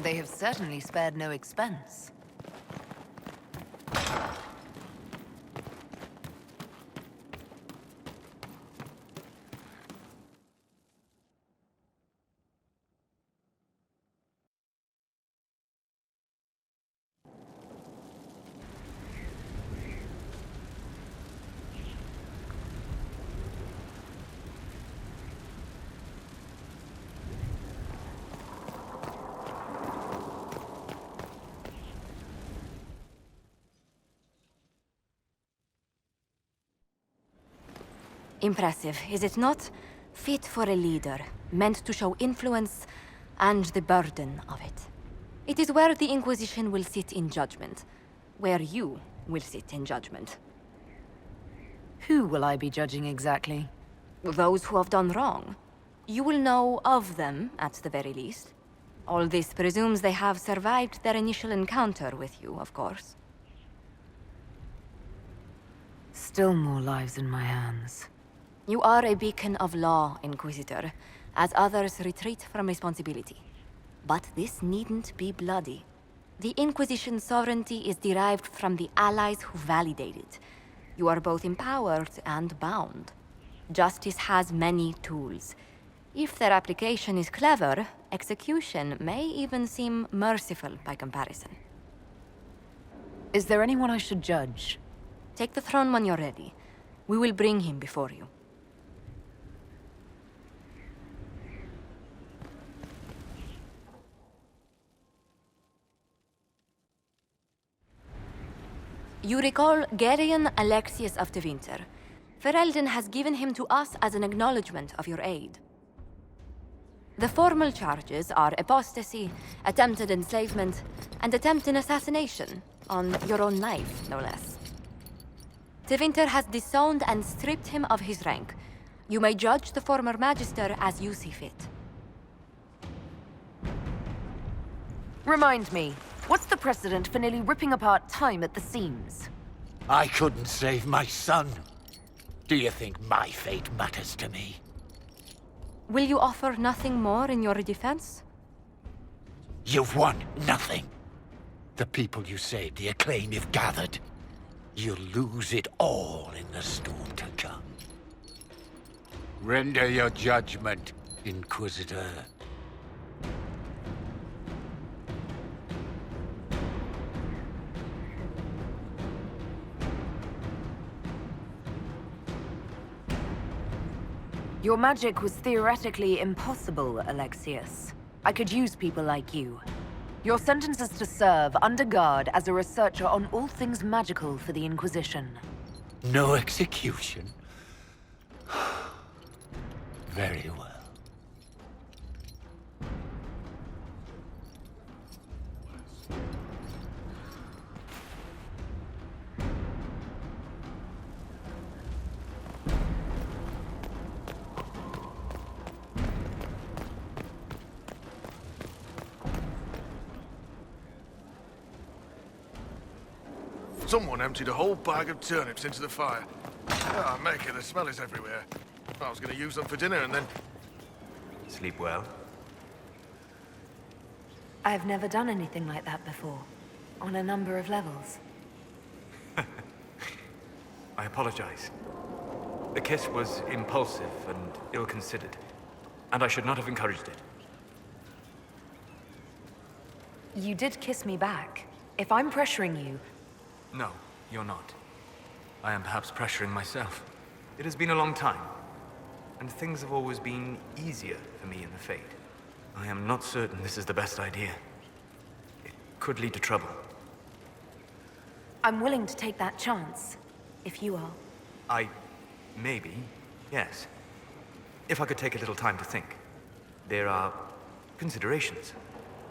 They have certainly spared no expense. Impressive, is it not? Fit for a leader, meant to show influence and the burden of it. It is where the Inquisition will sit in judgment, where you will sit in judgment. Who will I be judging exactly? Those who have done wrong. You will know of them, at the very least. All this presumes they have survived their initial encounter with you, of course. Still more lives in my hands. You are a beacon of law, Inquisitor, as others retreat from responsibility. But this needn't be bloody. The Inquisition's sovereignty is derived from the allies who validate it. You are both empowered and bound. Justice has many tools. If their application is clever, execution may even seem merciful by comparison. Is there anyone I should judge? Take the throne when you're ready. We will bring him before you. You recall Gerion Alexius of Tevinter. Ferelden has given him to us as an acknowledgement of your aid. The formal charges are apostasy, attempted enslavement, and attempted assassination, on your own life, no less. Tevinter has disowned and stripped him of his rank. You may judge the former Magister as you see fit. Remind me, what's the precedent for nearly ripping apart time at the seams? I couldn't save my son. Do you think my fate matters to me? Will you offer nothing more in your defense? You've won nothing. The people you saved, the acclaim you've gathered. You'll lose it all in the storm to come. Render your judgment, Inquisitor. Your magic was theoretically impossible, Alexius. I could use people like you. Your sentence is to serve under guard as a researcher on all things magical for the Inquisition. No execution? Very well. Someone emptied a whole bag of turnips into the fire. Ah, Maker, the smell is everywhere. I was going to use them for dinner and then... Sleep well? I've never done anything like that before, on a number of levels. I apologize. The kiss was impulsive and ill-considered, and I should not have encouraged it. You did kiss me back. If I'm pressuring you... No, you're not. I am perhaps pressuring myself. It has been a long time, and things have always been easier for me in the Fade. I am not certain this is the best idea. It could lead to trouble. I'm willing to take that chance, if you are. Maybe, yes. If I could take a little time to think. There are considerations.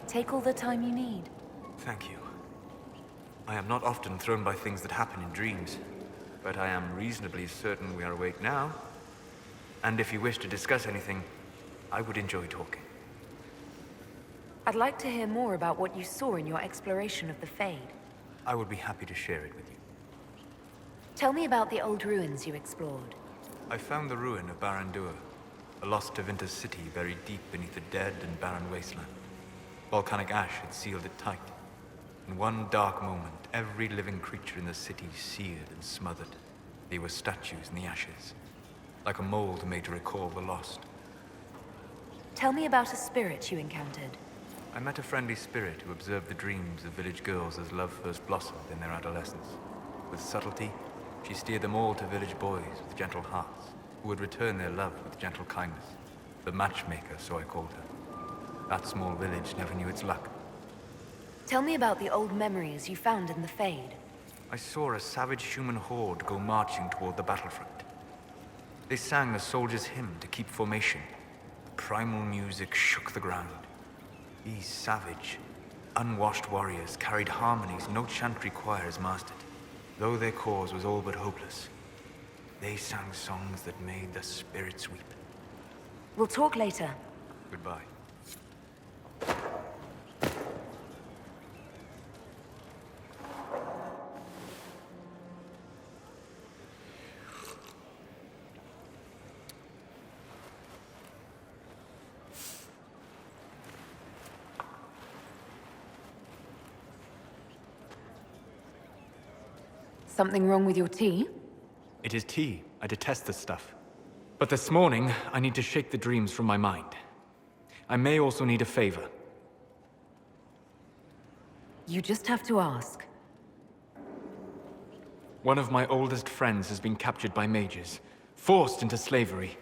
Take all the time you need. Thank you. I am not often thrown by things that happen in dreams, but I am reasonably certain we are awake now. And if you wish to discuss anything, I would enjoy talking. I'd like to hear more about what you saw in your exploration of the Fade. I would be happy to share it with you. Tell me about the old ruins you explored. I found the ruin of Barandur, a lost Tevinter city buried deep beneath a dead and barren wasteland. Volcanic ash had sealed it tight. In one dark moment, every living creature in the city seared and smothered. They were statues in the ashes, like a mold made to recall the lost. Tell me about a spirit you encountered. I met a friendly spirit who observed the dreams of village girls as love first blossomed in their adolescence. With subtlety, she steered them all to village boys with gentle hearts, who would return their love with gentle kindness. The matchmaker, so I called her. That small village never knew its luck. Tell me about the old memories you found in the Fade. I saw a savage human horde go marching toward the battlefront. They sang a soldier's hymn to keep formation. The primal music shook the ground. These savage, unwashed warriors carried harmonies no chantry choirs mastered. Though their cause was all but hopeless, they sang songs that made the spirits weep. We'll talk later. Goodbye. Something wrong with your tea? It is tea. I detest this stuff. But this morning, I need to shake the dreams from my mind. I may also need a favor. You just have to ask. One of my oldest friends has been captured by mages, forced into slavery.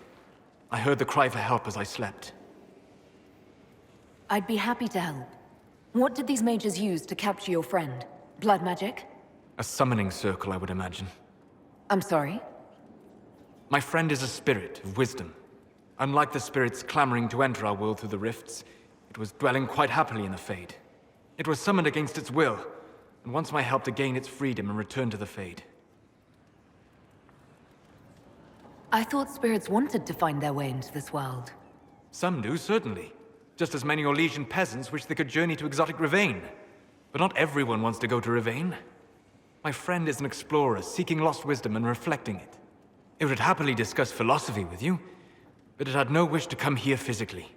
I heard the cry for help as I slept. I'd be happy to help. What did these mages use to capture your friend? Blood magic? A summoning circle, I would imagine. I'm sorry? My friend is a spirit of wisdom. Unlike the spirits clamoring to enter our world through the rifts, it was dwelling quite happily in the Fade. It was summoned against its will, and wants my help to gain its freedom and return to the Fade. I thought spirits wanted to find their way into this world. Some do, certainly. Just as many Orlesian peasants wish they could journey to exotic Rivain. But not everyone wants to go to Rivain. My friend is an explorer, seeking lost wisdom and reflecting it. It would happily discuss philosophy with you, but it had no wish to come here physically.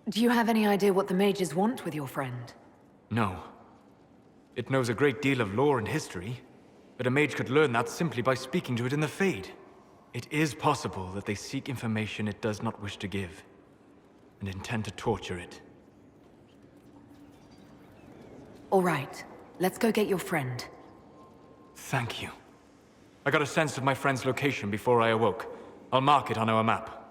Do you have any idea what the mages want with your friend? No. It knows a great deal of lore and history, but a mage could learn that simply by speaking to it in the Fade. It is possible that they seek information it does not wish to give, and intend to torture it. All right, let's go get your friend. Thank you. I got a sense of my friend's location before I awoke. I'll mark it on our map.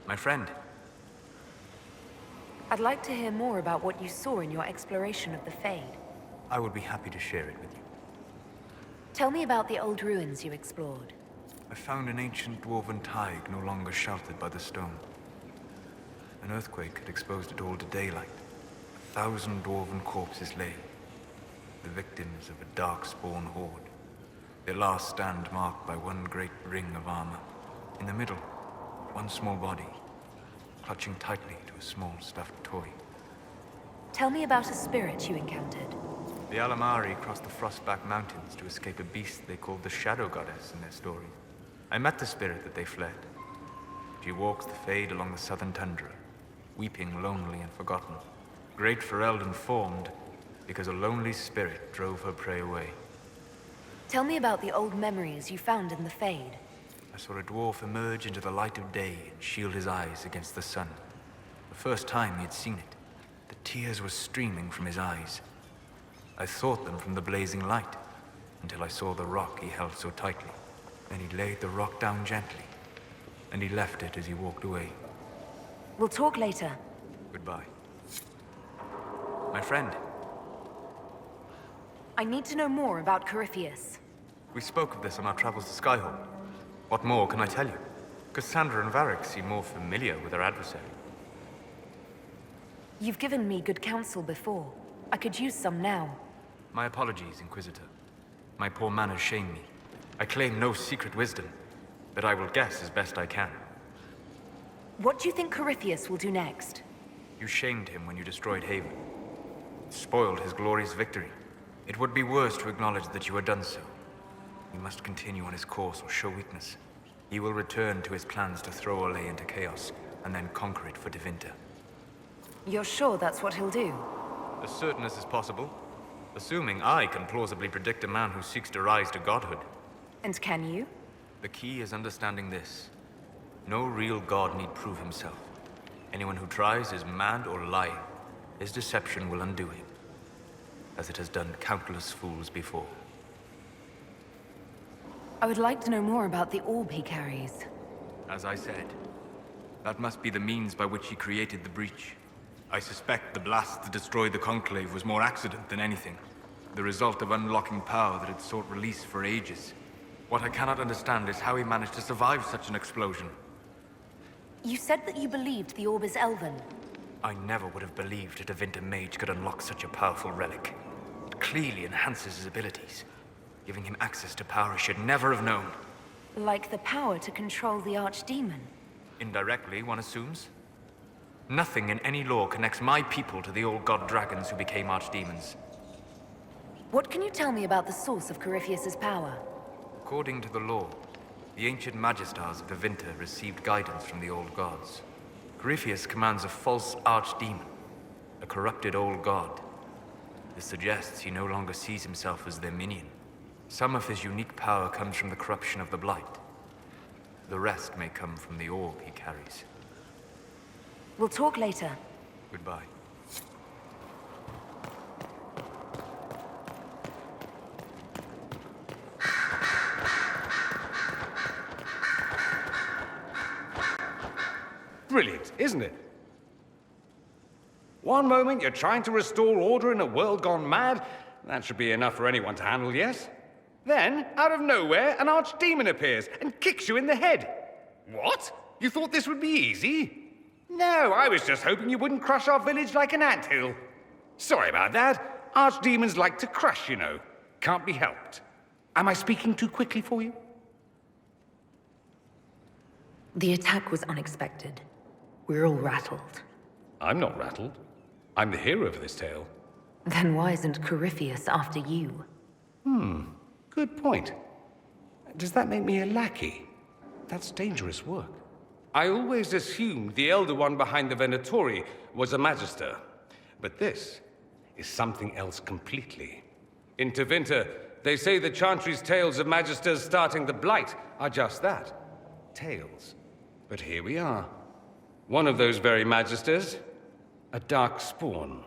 My friend. I'd like to hear more about what you saw in your exploration of the Fade. I would be happy to share it with you. Tell me about the old ruins you explored. I found an ancient dwarven thaig no longer sheltered by the stone. An earthquake had exposed it all to daylight. 1,000 dwarven corpses lay, the victims of a dark-spawn horde. Their last stand marked by one great ring of armor. In the middle, one small body, clutching tightly to a small stuffed toy. Tell me about a spirit you encountered. The Alamari crossed the Frostback Mountains to escape a beast they called the Shadow Goddess in their story. I met the spirit that they fled. She walks the Fade along the southern tundra, weeping lonely and forgotten. Great Ferelden formed because a lonely spirit drove her prey away. Tell me about the old memories you found in the Fade. I saw a dwarf emerge into the light of day and shield his eyes against the sun. The first time he had seen it, the tears were streaming from his eyes. I thought them from the blazing light, until I saw the rock he held so tightly. Then he laid the rock down gently, and he left it as he walked away. We'll talk later. Goodbye. My friend, I need to know more about Corypheus. we spoke of this on our travels to Skyhold. What more can I tell you? Cassandra and Varric seem more familiar with their adversary. You've given me good counsel before. I could use some now. My apologies, Inquisitor. My poor manners shame me. I claim no secret wisdom, but I will guess as best I can. What do you think Corypheus will do next? You shamed him when you destroyed Haven. Spoiled his glorious victory. It would be worse to acknowledge that you had done so. You must continue on his course or show weakness. He will return to his plans to throw Olay into chaos, and then conquer it for Devinter. You're sure that's what he'll do? As certain as is possible. Assuming I can plausibly predict a man who seeks to rise to godhood. And can you? The key is understanding this. No real god need prove himself. Anyone who tries is mad or lying. His deception will undo him, as it has done countless fools before. I would like to know more about the orb he carries. As I said, that must be the means by which he created the breach. I suspect the blast that destroyed the Conclave was more accident than anything. The result of unlocking power that had sought release for ages. What I cannot understand is how he managed to survive such an explosion. You said that you believed the orb is elven. I never would have believed a Devinter Mage could unlock such a powerful relic. It clearly enhances his abilities, giving him access to power he should never have known. Like the power to control the Archdemon. Indirectly, one assumes. Nothing in any law connects my people to the old god dragons who became archdemons. What can you tell me about the source of Corypheus's power? According to the law, the ancient Magistars of Devinter received guidance from the old gods. Corypheus commands a false archdemon, a corrupted old god. This suggests he no longer sees himself as their minion. Some of his unique power comes from the corruption of the Blight. The rest may come from the orb he carries. We'll talk later. Goodbye. Brilliant, isn't it? One moment you're trying to restore order in a world gone mad. That should be enough for anyone to handle, yes? Then, out of nowhere, an archdemon appears and kicks you in the head. What? You thought this would be easy? No, I was just hoping you wouldn't crush our village like an anthill. Sorry about that. Archdemons like to crush, you know. Can't be helped. Am I speaking too quickly for you? The attack was unexpected. We're all rattled. I'm not rattled. I'm the hero of this tale. Then why isn't Corypheus after you? Good point. Does that make me a lackey? That's dangerous work. I always assumed the Elder One behind the Venatori was a Magister. But this is something else completely. In Tevinter, they say the Chantry's tales of Magisters starting the Blight are just that. Tales. But here we are. One of those very Magisters, a dark spawn.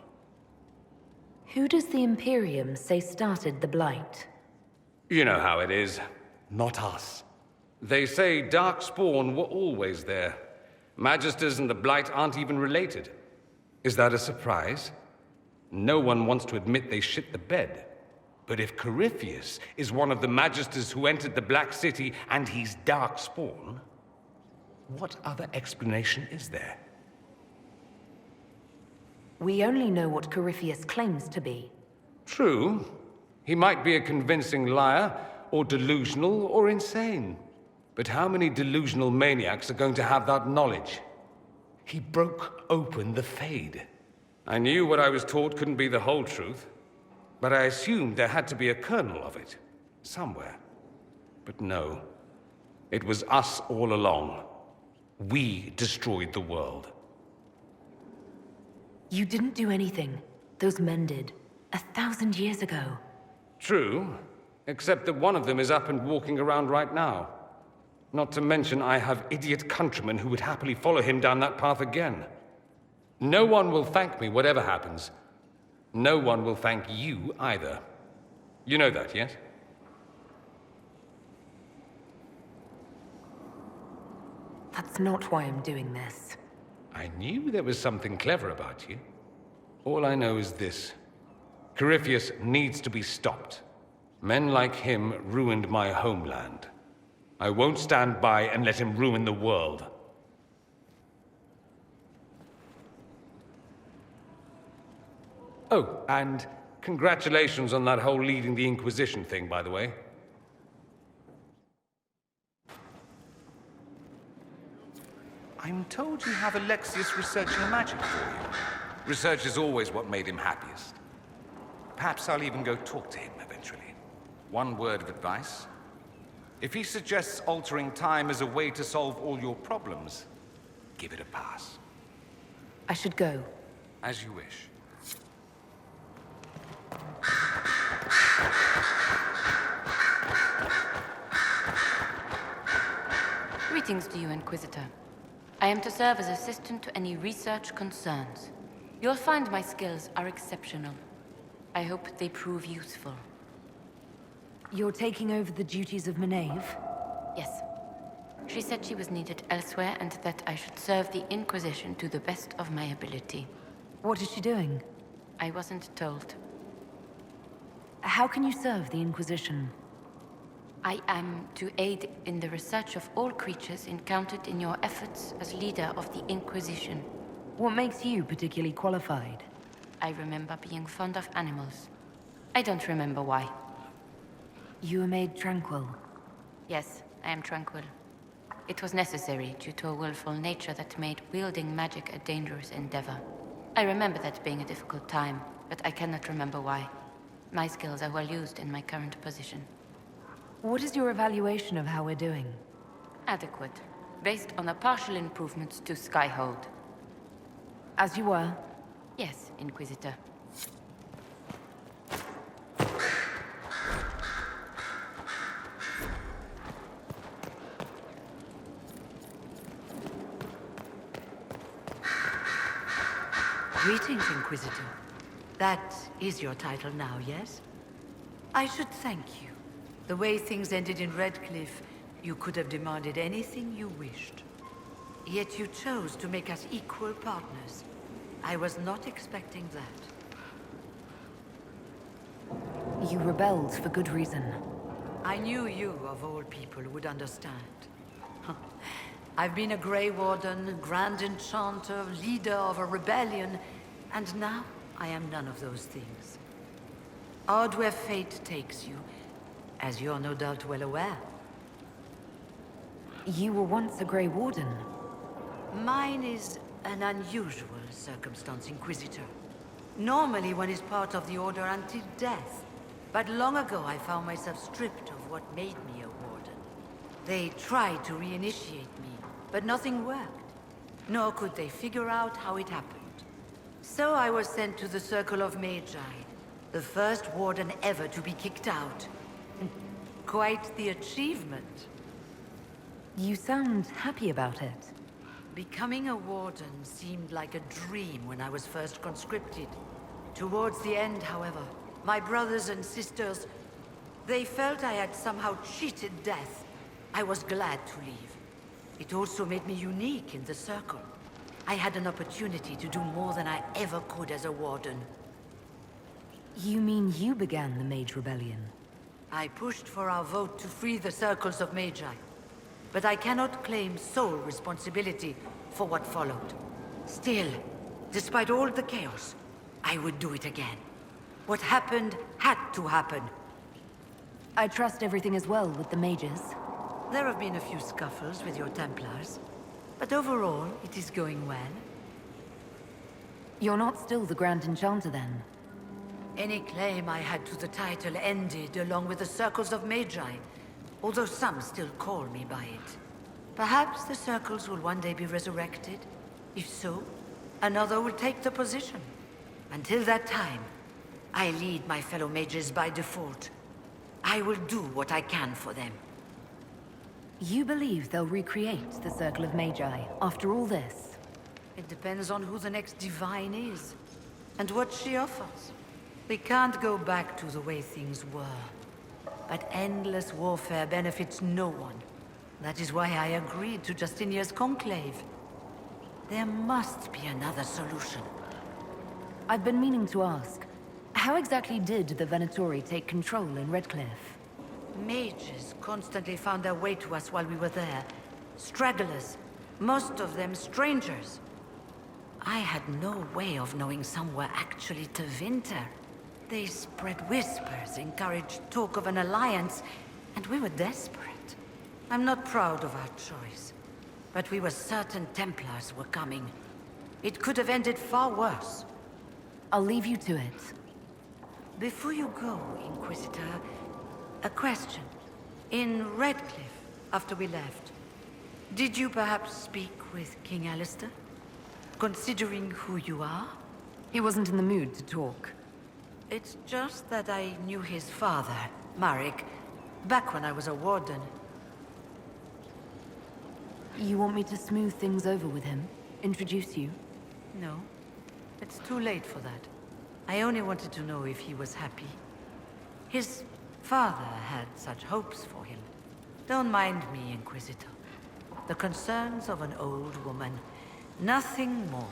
Who does the Imperium say started the Blight? You know how it is. Not us. They say Darkspawn were always there. Magisters and the Blight aren't even related. Is that a surprise? No one wants to admit they shit the bed. But if Corypheus is one of the Magisters who entered the Black City and he's Darkspawn, what other explanation is there? We only know what Corypheus claims to be. True. He might be a convincing liar, or delusional, or insane. But how many delusional maniacs are going to have that knowledge? He broke open the Fade. I knew what I was taught couldn't be the whole truth, but I assumed there had to be a kernel of it, somewhere. But no. It was us all along. We destroyed the world. You didn't do anything. Those men did. 1,000 years ago. True, except that one of them is up and walking around right now. Not to mention I have idiot countrymen who would happily follow him down that path again. No one will thank me whatever happens. No one will thank you either. You know that, yes? That's not why I'm doing this. I knew there was something clever about you. All I know is this. Corypheus needs to be stopped. Men like him ruined my homeland. I won't stand by and let him ruin the world. Oh, and congratulations on that whole leading the Inquisition thing, by the way. I'm told you have Alexius researching magic for you. Research is always what made him happiest. Perhaps I'll even go talk to him eventually. One word of advice. If he suggests altering time as a way to solve all your problems, give it a pass. I should go. As you wish. Greetings to you, Inquisitor. I am to serve as assistant to any research concerns. You'll find my skills are exceptional. I hope they prove useful. You're taking over the duties of Mage? Yes. She said she was needed elsewhere and that I should serve the Inquisition to the best of my ability. What is she doing? I wasn't told. How can you serve the Inquisition? I am to aid in the research of all creatures encountered in your efforts as leader of the Inquisition. What makes you particularly qualified? I remember being fond of animals. I don't remember why. You were made tranquil. Yes, I am tranquil. It was necessary due to a willful nature that made wielding magic a dangerous endeavor. I remember that being a difficult time, but I cannot remember why. My skills are well used in my current position. What is your evaluation of how we're doing? Adequate, based on the partial improvements to Skyhold. As you were? Yes, Inquisitor. Greetings, Inquisitor. That is your title now, yes? I should thank you. The way things ended in Redcliffe, you could have demanded anything you wished. Yet you chose to make us equal partners. I was not expecting that. You rebelled for good reason. I knew you, of all people, would understand. I've been a Grey Warden, Grand Enchanter, leader of a rebellion, and now I am none of those things. Odd where fate takes you, as you're no doubt well aware. You were once a Grey Warden. Mine is an unusual circumstance, Inquisitor. Normally one is part of the Order until death. But long ago I found myself stripped of what made me a Warden. They tried to reinitiate me, but nothing worked. Nor could they figure out how it happened. So I was sent to the Circle of Magi, the first Warden ever to be kicked out. Quite the achievement. You sound happy about it. Becoming a Warden seemed like a dream when I was first conscripted. Towards the end, however, my brothers and sisters, they felt I had somehow cheated death. I was glad to leave. It also made me unique in the Circle. I had an opportunity to do more than I ever could as a Warden. You mean you began the Mage Rebellion? I pushed for our vote to free the Circles of Magi. But I cannot claim sole responsibility for what followed. Still, despite all the chaos, I would do it again. What happened had to happen. I trust everything is well with the mages. There have been a few scuffles with your Templars, but overall, it is going well. You're not still the Grand Enchanter, then? Any claim I had to the title ended along with the Circles of Magi, although some still call me by it. Perhaps the Circles will one day be resurrected. If so, another will take the position. Until that time, I lead my fellow mages by default. I will do what I can for them. You believe they'll recreate the Circle of Magi after all this? It depends on who the next divine is, and what she offers. We can't go back to the way things were. But endless warfare benefits no one. That is why I agreed to Justinia's conclave. There must be another solution. I've been meaning to ask, how exactly did the Venatori take control in Redcliffe? Mages constantly found their way to us while we were there. Stragglers, most of them strangers. I had no way of knowing some were actually Tevinter. They spread whispers, encouraged talk of an alliance, and we were desperate. I'm not proud of our choice, but we were certain Templars were coming. It could have ended far worse. I'll leave you to it. Before you go, Inquisitor, a question. In Redcliffe, after we left, did you perhaps speak with King Alistair? Considering who you are? He wasn't in the mood to talk. It's just that I knew his father, Marek, back when I was a warden. You want me to smooth things over with him? Introduce you? No, it's too late for that. I only wanted to know if he was happy. His father had such hopes for him. Don't mind me, Inquisitor. The concerns of an old woman. Nothing more.